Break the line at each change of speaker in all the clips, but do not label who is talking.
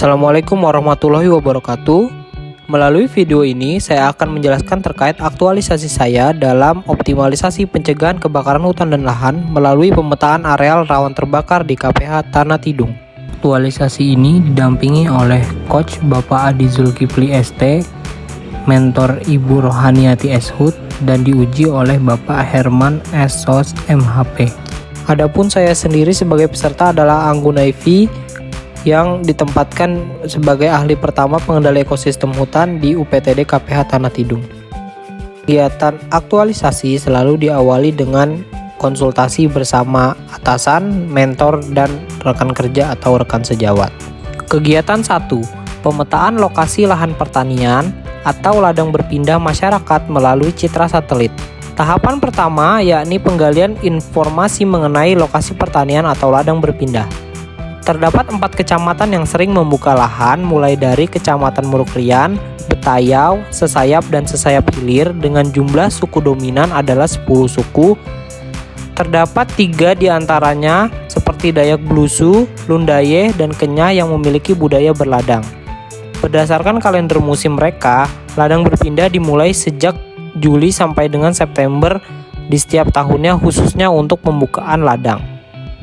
Assalamualaikum warahmatullahi wabarakatuh. Melalui video ini saya akan menjelaskan terkait aktualisasi saya dalam optimalisasi pencegahan kebakaran hutan dan lahan melalui pemetaan areal rawan terbakar di KPH Tanah Tidung. Aktualisasi ini didampingi oleh Coach Bapak Adi Zulkifli ST, Mentor Ibu Rohaniati Eshut, dan diuji oleh Bapak Herman S. Sos MHP. Adapun saya sendiri sebagai peserta adalah Anggun Naifi yang ditempatkan sebagai ahli pertama pengendali ekosistem hutan di UPTD KPH Tanah Tidung. Kegiatan aktualisasi selalu diawali dengan konsultasi bersama atasan, mentor, dan rekan kerja atau rekan sejawat. Kegiatan 1. Pemetaan lokasi lahan pertanian atau ladang berpindah masyarakat melalui citra satelit. Tahapan pertama yakni penggalian informasi mengenai lokasi pertanian atau ladang berpindah. Terdapat 4 kecamatan yang sering membuka lahan, mulai dari Kecamatan Murukrian, Betayau, Sesayap, dan Sesayap Hilir dengan jumlah suku dominan adalah 10 suku. Terdapat 3 diantaranya seperti Dayak Blusu, Lundaye, dan Kenya yang memiliki budaya berladang. Berdasarkan kalender musim mereka, ladang berpindah dimulai sejak Juli sampai dengan September di setiap tahunnya khususnya untuk pembukaan ladang.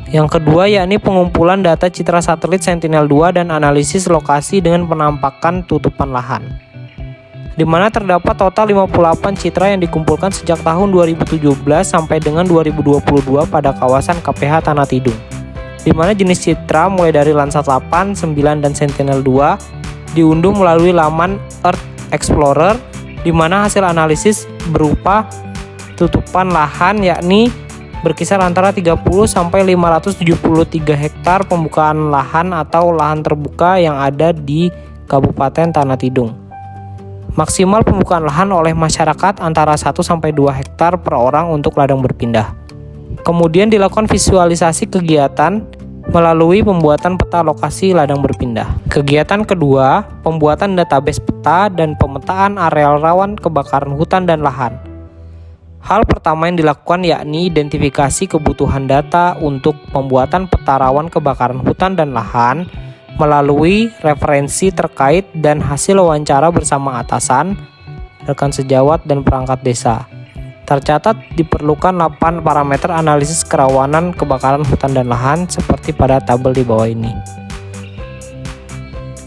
Yang kedua yakni pengumpulan data citra satelit Sentinel-2 dan analisis lokasi dengan penampakan tutupan lahan, di mana terdapat total 58 citra yang dikumpulkan sejak tahun 2017 sampai dengan 2022 pada kawasan KPH Tanah Tidung, di mana jenis citra mulai dari Landsat 8, 9, dan Sentinel-2 diunduh melalui laman Earth Explorer, di mana hasil analisis berupa tutupan lahan yakni berkisar antara 30 sampai 573 hektar pembukaan lahan atau lahan terbuka yang ada di Kabupaten Tanah Tidung. Maksimal pembukaan lahan oleh masyarakat antara 1 sampai 2 hektar per orang untuk ladang berpindah. Kemudian dilakukan visualisasi kegiatan melalui pembuatan peta lokasi ladang berpindah. Kegiatan kedua, pembuatan database peta dan pemetaan areal rawan kebakaran hutan dan lahan. Hal pertama yang dilakukan yakni identifikasi kebutuhan data untuk pembuatan peta rawan kebakaran hutan dan lahan melalui referensi terkait dan hasil wawancara bersama atasan, rekan sejawat, dan perangkat desa. Tercatat diperlukan 8 parameter analisis kerawanan kebakaran hutan dan lahan seperti pada tabel di bawah ini.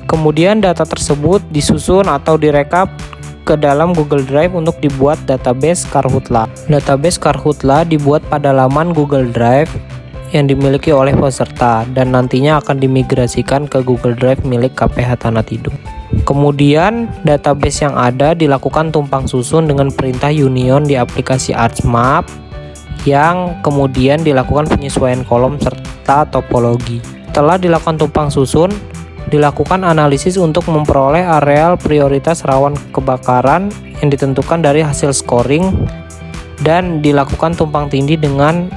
Kemudian data tersebut disusun atau direkap ke dalam Google Drive untuk dibuat database Karhutla. Database Karhutla dibuat pada laman Google Drive yang dimiliki oleh peserta dan nantinya akan dimigrasikan ke Google Drive milik KPH Tanah Tidung. Kemudian database yang ada dilakukan tumpang susun dengan perintah union di aplikasi ArtsMap yang kemudian dilakukan penyesuaian kolom serta topologi. Setelah dilakukan tumpang susun, dilakukan analisis untuk memperoleh areal prioritas rawan kebakaran yang ditentukan dari hasil scoring dan dilakukan tumpang tindih dengan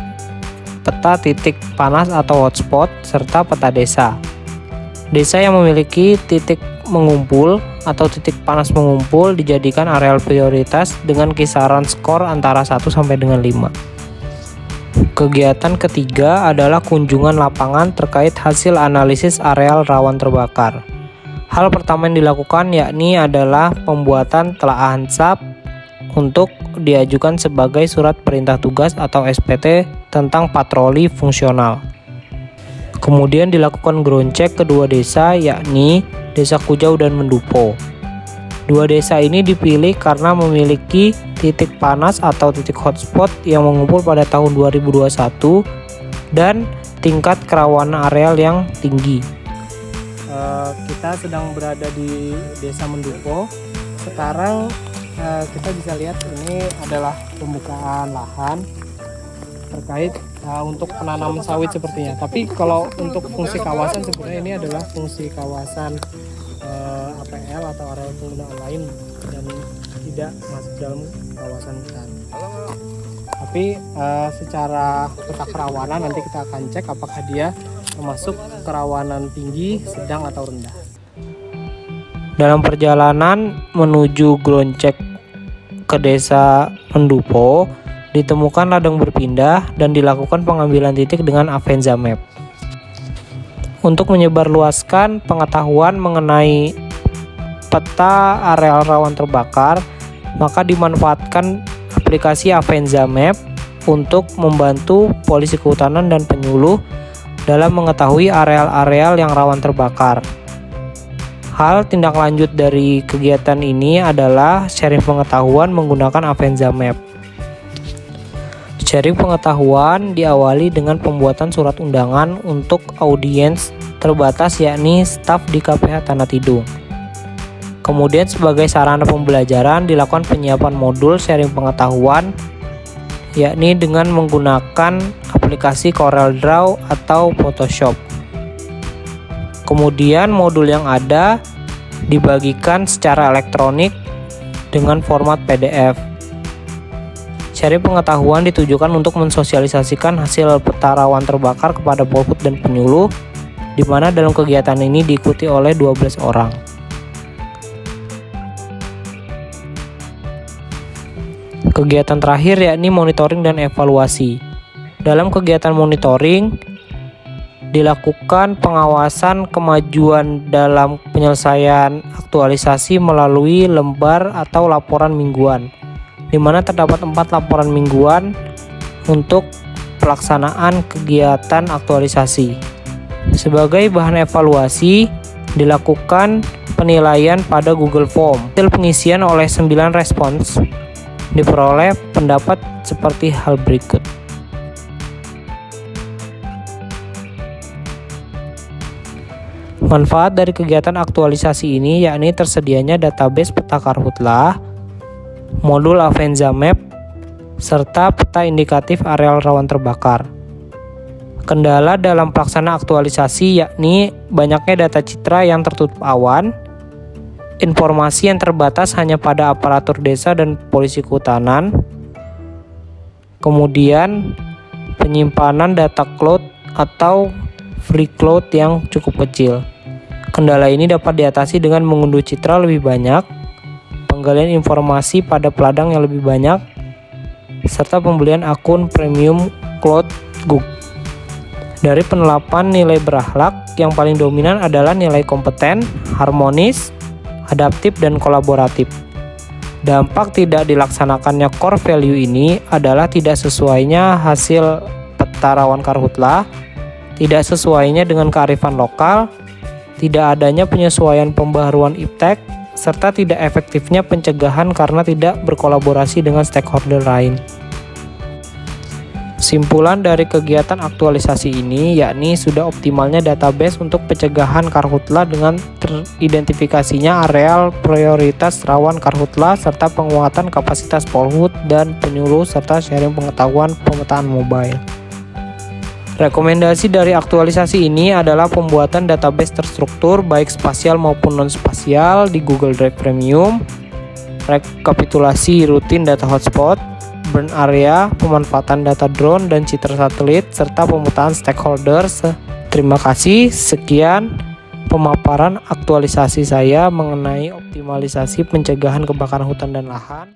peta titik panas atau hotspot serta peta desa. Desa yang memiliki titik mengumpul atau titik panas mengumpul dijadikan areal prioritas dengan kisaran skor antara 1 sampai dengan 5. Kegiatan ketiga adalah kunjungan lapangan terkait hasil analisis areal rawan terbakar. Hal pertama yang dilakukan yakni adalah pembuatan telaahan SAP untuk diajukan sebagai surat perintah tugas atau SPT tentang patroli fungsional. Kemudian dilakukan ground check kedua desa yakni Desa Kujau dan Mendupo. Dua desa ini dipilih karena memiliki titik panas atau titik hotspot yang mengumpul pada tahun 2021 dan tingkat kerawanan areal yang tinggi. Kita sedang berada di Desa Mendupo. Sekarang kita bisa lihat ini adalah pembukaan lahan terkait untuk penanaman sawit sepertinya. Tapi kalau untuk fungsi kawasan sebenarnya ini adalah fungsi kawasan APL atau area penggunaan lain dan tidak masuk dalam kawasan hutan. Tapi secara peta kerawanan nanti kita akan cek apakah dia masuk kerawanan tinggi, sedang, atau rendah. Dalam perjalanan menuju ground check ke Desa Mendupo, ditemukan ladang berpindah dan dilakukan pengambilan titik dengan Avenza Map. Untuk menyebarluaskan pengetahuan mengenai peta areal rawan terbakar, maka dimanfaatkan aplikasi Avenza Map untuk membantu polisi kehutanan dan penyuluh dalam mengetahui areal-areal yang rawan terbakar. Hal tindak lanjut dari kegiatan ini adalah sharing pengetahuan menggunakan Avenza Map. Sharing pengetahuan diawali dengan pembuatan surat undangan untuk audiens terbatas, yakni staf di KPH Tanah Tidung. Kemudian sebagai sarana pembelajaran dilakukan penyiapan modul sharing pengetahuan, yakni dengan menggunakan aplikasi CorelDRAW atau Photoshop. Kemudian modul yang ada dibagikan secara elektronik dengan format PDF. Sharing pengetahuan ditujukan untuk mensosialisasikan hasil peta rawan terbakar kepada Polhut dan penyuluh, di mana dalam kegiatan ini diikuti oleh 12 orang. Kegiatan terakhir yakni monitoring dan evaluasi. Dalam kegiatan monitoring dilakukan pengawasan kemajuan dalam penyelesaian aktualisasi melalui lembar atau laporan mingguan, di mana terdapat 4 laporan mingguan untuk pelaksanaan kegiatan aktualisasi. Sebagai bahan evaluasi, dilakukan penilaian pada Google Form. Hasil pengisian oleh 9 respons diperoleh pendapat seperti hal berikut. Manfaat dari kegiatan aktualisasi ini yakni tersedianya database peta karhutlah, modul Avenza Map, serta peta indikatif areal rawan terbakar. Kendala dalam pelaksanaan aktualisasi yakni banyaknya data citra yang tertutup awan, informasi yang terbatas hanya pada aparatur desa dan polisi kehutanan, kemudian penyimpanan data cloud atau free cloud yang cukup kecil. Kendala ini dapat diatasi dengan mengunduh citra lebih banyak, penggalian informasi pada peladang yang lebih banyak, serta pembelian akun premium cloud Google. Dari penerapan nilai berakhlak, yang paling dominan adalah nilai kompeten, harmonis, adaptif, dan kolaboratif. Dampak tidak dilaksanakannya core value ini adalah tidak sesuainya hasil peta rawan karhutlah, tidak sesuainya dengan kearifan lokal, tidak adanya penyesuaian pembaharuan iptek, serta tidak efektifnya pencegahan karena tidak berkolaborasi dengan stakeholder lain. Simpulan dari kegiatan aktualisasi ini yakni sudah optimalnya database untuk pencegahan karhutlah dengan teridentifikasinya areal prioritas rawan karhutlah serta penguatan kapasitas Polhut dan penyuluh serta sharing pengetahuan pemetaan mobile. Rekomendasi dari aktualisasi ini adalah pembuatan database terstruktur baik spasial maupun non-spasial di Google Drive Premium, rekapitulasi rutin data hotspot, burn area, pemanfaatan data drone dan citra satelit, serta pemetaan stakeholders. Terima kasih, sekian pemaparan aktualisasi saya mengenai optimalisasi pencegahan kebakaran hutan dan lahan.